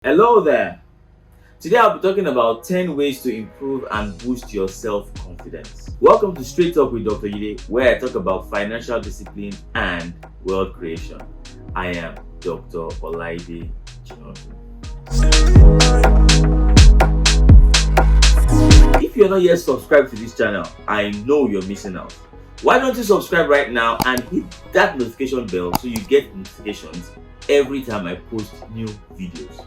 Hello there. Today I'll be talking about 10 ways to improve and boost your self-confidence. Welcome to Straight Talk with Dr. Yide, where I talk about financial discipline and wealth creation. I am Dr. Yide. If you're not yet subscribed to this channel, I know you're missing out. Why don't you subscribe right now and hit that notification bell so you get notifications every time I post new videos.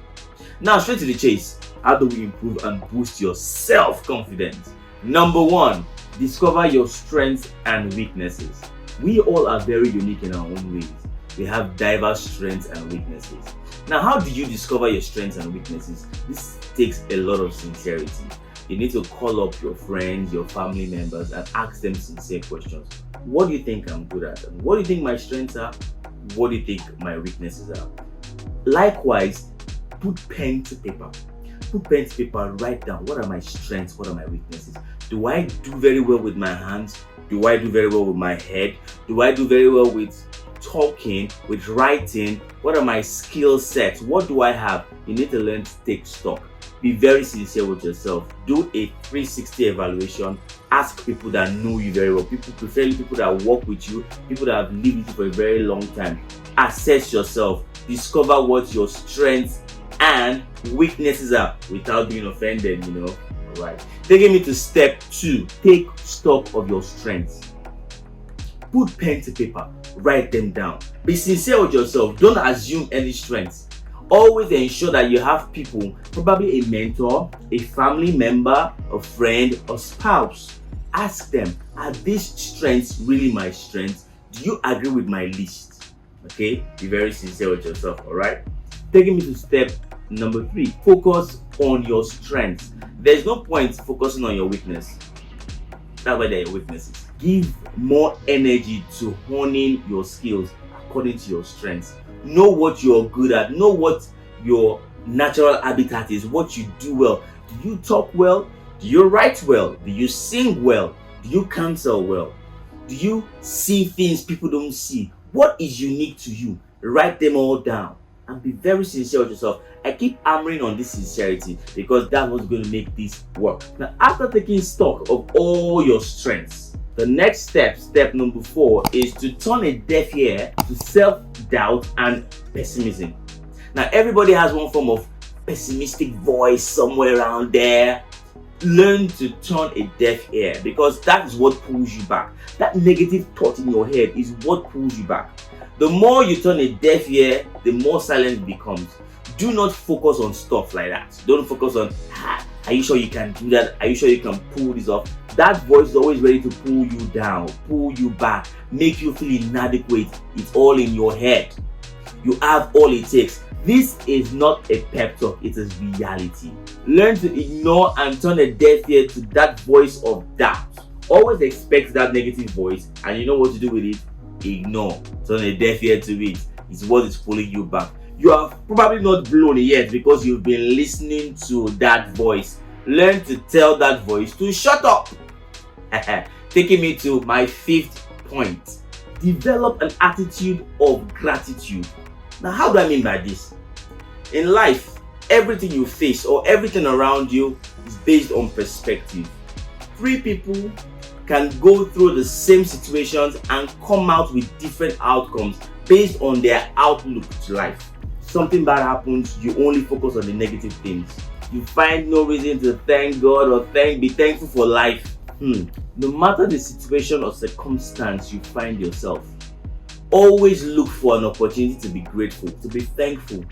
Now, straight to the chase. How do we improve and boost your self-confidence? Number one, discover your strengths and weaknesses. We all are very unique in our own ways. We have diverse strengths and weaknesses. Now, how do you discover your strengths and weaknesses? This takes a lot of sincerity. You need to call up your friends, your family members, and ask them sincere questions. What do you think I'm good at? What do you think my strengths are? What do you think my weaknesses are? Likewise, put pen to paper. Put pen to paper, write down what are my strengths, what are my weaknesses. Do I do very well with my hands? Do I do very well with my head? Do I do very well with talking, with writing? What are my skill sets? What do I have? You need to learn to take stock. Be very sincere with yourself. Do a 360 evaluation. Ask people that know you very well, preferably people that work with you, people that have lived with you for a very long time. Assess yourself. Discover what your strengths and weaknesses are without being offended, Alright. Taking me to step 2. Take stock of your strengths. Put pen to paper. Write them down. Be sincere with yourself. Don't assume any strengths. Always ensure that you have people, probably a mentor, a family member, a friend, or spouse. Ask them, are these strengths really my strengths? Do you agree with my list? Okay? Be very sincere with yourself, alright? Taking me to step number 3. Focus on your strengths. There's no point focusing on your weakness. That's why they're your weaknesses. Give more energy to honing your skills according to your strengths. Know what you're good at. Know what your natural habitat is, what you do well. Do you talk well? Do you write well? Do you sing well? Do you counsel well? Do you see things people don't see? What is unique to you? Write them all down and be very sincere with yourself. I keep hammering on this sincerity because that's what's going to make this work. Now, after taking stock of all your strengths, the next step number 4, is to turn a deaf ear to self-doubt and pessimism. Now, everybody has one form of pessimistic voice somewhere around there. Learn to turn a deaf ear because that is what pulls you back. That negative thought in your head is what pulls you back. The more you turn a deaf ear, the more silent it becomes. Do not focus on stuff like that. Don't focus on, are you sure you can do that? Are you sure you can pull this off? That voice is always ready to pull you down, pull you back, make you feel inadequate. It's all in your head. You have all it takes. This is not a pep talk, it is reality. Learn to ignore and turn a deaf ear to that voice of doubt. Always expect that negative voice, and you know what to do with it? Ignore. Turn a deaf ear to it. It's what is pulling you back. You have probably not blown yet because you've been listening to that voice. Learn to tell that voice to shut up. Taking me to my 5th point. Develop an attitude of gratitude. Now, how do I mean by this? In life, everything you face or everything around you is based on perspective. 3 people can go through the same situations and come out with different outcomes based on their outlook to life. Something bad happens, you only focus on the negative things. You find no reason to thank God or be thankful for life. No matter the situation or circumstance you find yourself, always look for an opportunity to be grateful, to be thankful.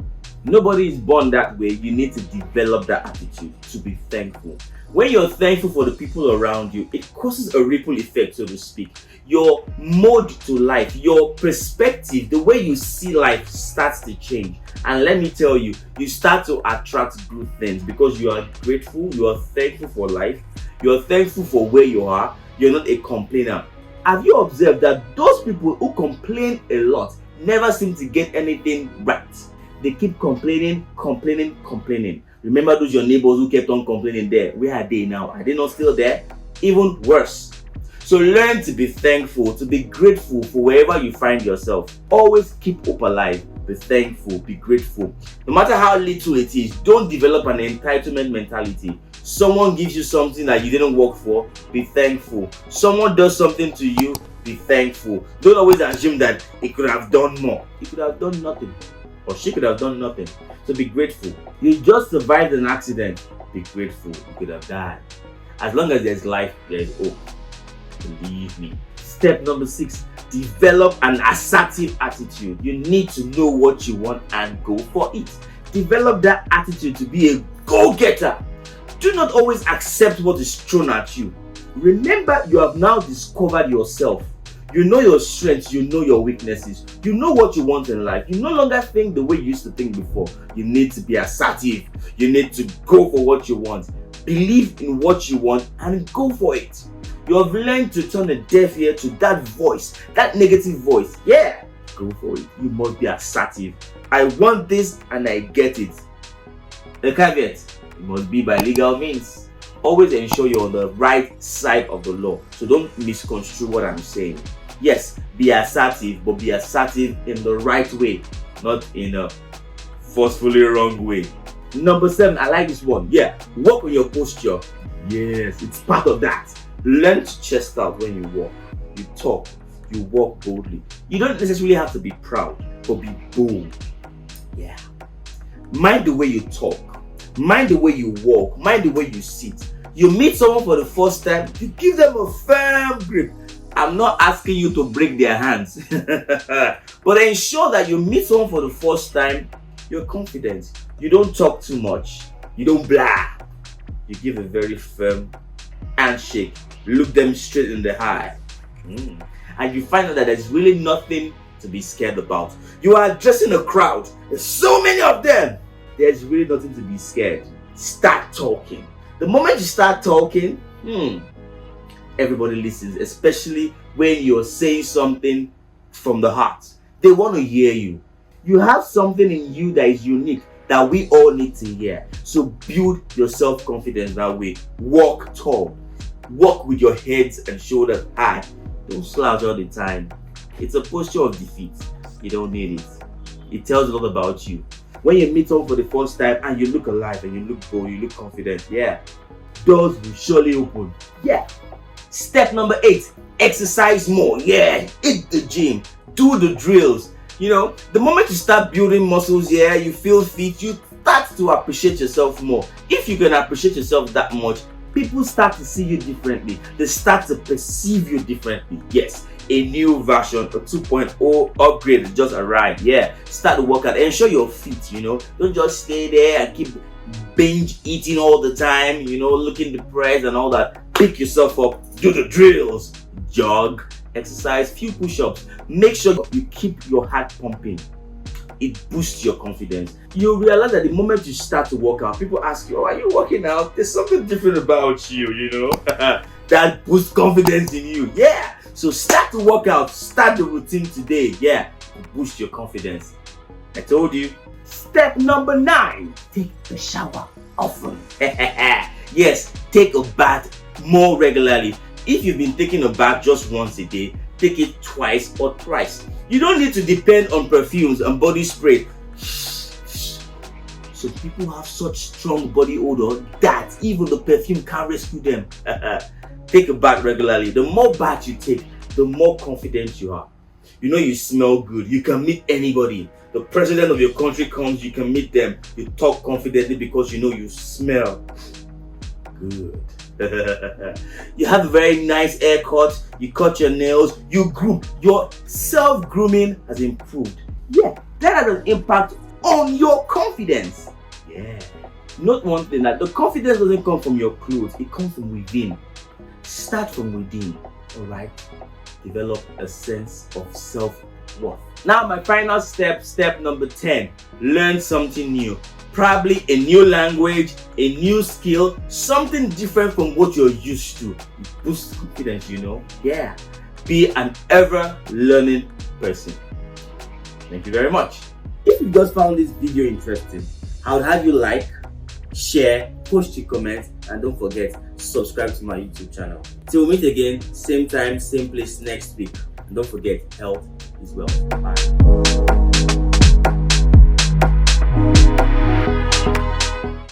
Nobody is born that way. You need to develop that attitude to be thankful. When you're thankful for the people around you, it causes a ripple effect, so to speak. Your mode to life, your perspective, the way you see life starts to change. And let me tell you, you start to attract good things because you are grateful, you are thankful for life, you are thankful for where you are, you're not a complainer. Have you observed that those people who complain a lot never seem to get anything right? They keep complaining. Remember those your neighbors who kept on complaining there? Where are they now? Are they not still there? Even worse. So learn to be thankful, to be grateful for wherever you find yourself. Always keep hope alive. be thankful, be grateful. No matter how little it is, don't develop an entitlement mentality. Someone gives you something that you didn't work for, be thankful. Someone does something to you, be thankful. Don't always assume that he could have done more. He could have done nothing, or she could have done nothing. So be grateful. You just survived an accident, be grateful. You could have died. As long as there's life, there's hope. Believe me. Step number 6, develop an assertive attitude. You need to know what you want and go for it. Develop that attitude to be a go-getter. Do not always accept what is thrown at you. Remember, you have now discovered yourself. You know your strengths, you know your weaknesses, you know what you want in life. You no longer think the way you used to think before. You need to be assertive. You need to go for what you want. Believe in what you want and go for it. You have learned to turn a deaf ear to that voice, that negative voice. Yeah, go for it. You must be assertive. I want this and I get it. The caveat, it must be by legal means. Always ensure you're on the right side of the law. So don't misconstrue what I'm saying. Yes, be assertive, but be assertive in the right way, not in a forcefully wrong way. Number 7, I like this one. Yeah, work on your posture. Yes, it's part of that. Learn to chest out when you walk. You talk, you walk boldly. You don't necessarily have to be proud, but be bold. Yeah. Mind the way you talk. Mind the way you walk. Mind the way you sit. You meet someone for the first time, you give them a firm grip. I'm not asking you to break their hands. But ensure that you meet someone for the first time, you're confident. You don't talk too much. You don't blah. You give a very firm handshake. Look them straight in the eye. And you find out that there's really nothing to be scared about. You are addressing a crowd. There's so many of them. There's really nothing to be scared. Start talking. The moment you start talking, everybody listens, especially when you're saying something from the heart. They want to hear you. You have something in you that is unique that we all need to hear. So build your self-confidence that way. Walk tall. Walk with your heads and shoulders high. Don't slouch all the time. It's a posture of defeat. You don't need it. It tells a lot about you. When you meet someone for the first time and you look alive and you look bold, you look confident, yeah, doors will surely open. Yeah. Step number 8, exercise more. Yeah, hit the gym, do the drills. You know, the moment you start building muscles, yeah, you feel fit, you start to appreciate yourself more. If you can appreciate yourself that much, people start to see you differently. They start to perceive you differently. Yes, a new version, a 2.0 upgrade has just arrived. Yeah, start the workout. Ensure you're fit, you know. Don't just stay there and keep binge eating all the time, you know, looking depressed and all that. Pick yourself up, do the drills, jog, exercise, few push-ups. Make sure you keep your heart pumping. It boosts your confidence. You realize that the moment you start to work out, people ask you, "Oh, are you working out?" There's something different about you, you know, that boosts confidence in you. Yeah. So start to work out. Start the routine today. Yeah. To boost your confidence. I told you. Step number 9, take a shower often. Yes, take a bath more regularly. If you've been taking a bath just once a day, take it twice or thrice. You don't need to depend on perfumes and body spray. So people have such strong body odor that even the perfume can't rescue them. Take a bath regularly. The more baths you take, the more confident you are. You know you smell good. You can meet anybody. The president of your country comes, you can meet them. You talk confidently because you know you smell good. You have a very nice haircut, you cut your nails, you groom. Your self-grooming has improved. Yeah, that has an impact on your confidence. Yeah. Note one thing, that the confidence doesn't come from your clothes, it comes from within. Start from within, alright? Develop a sense of self-worth. Now my final step number 10, learn something new. Probably a new language, a new skill, something different from what you're used to. It boosts confidence, you know. Yeah. Be an ever learning person. Thank you very much. If you just found this video interesting, I would have you like, share, post your comments, and don't forget, subscribe to my YouTube channel. Till we meet again, same time, same place next week. And don't forget, health is wealth. Bye.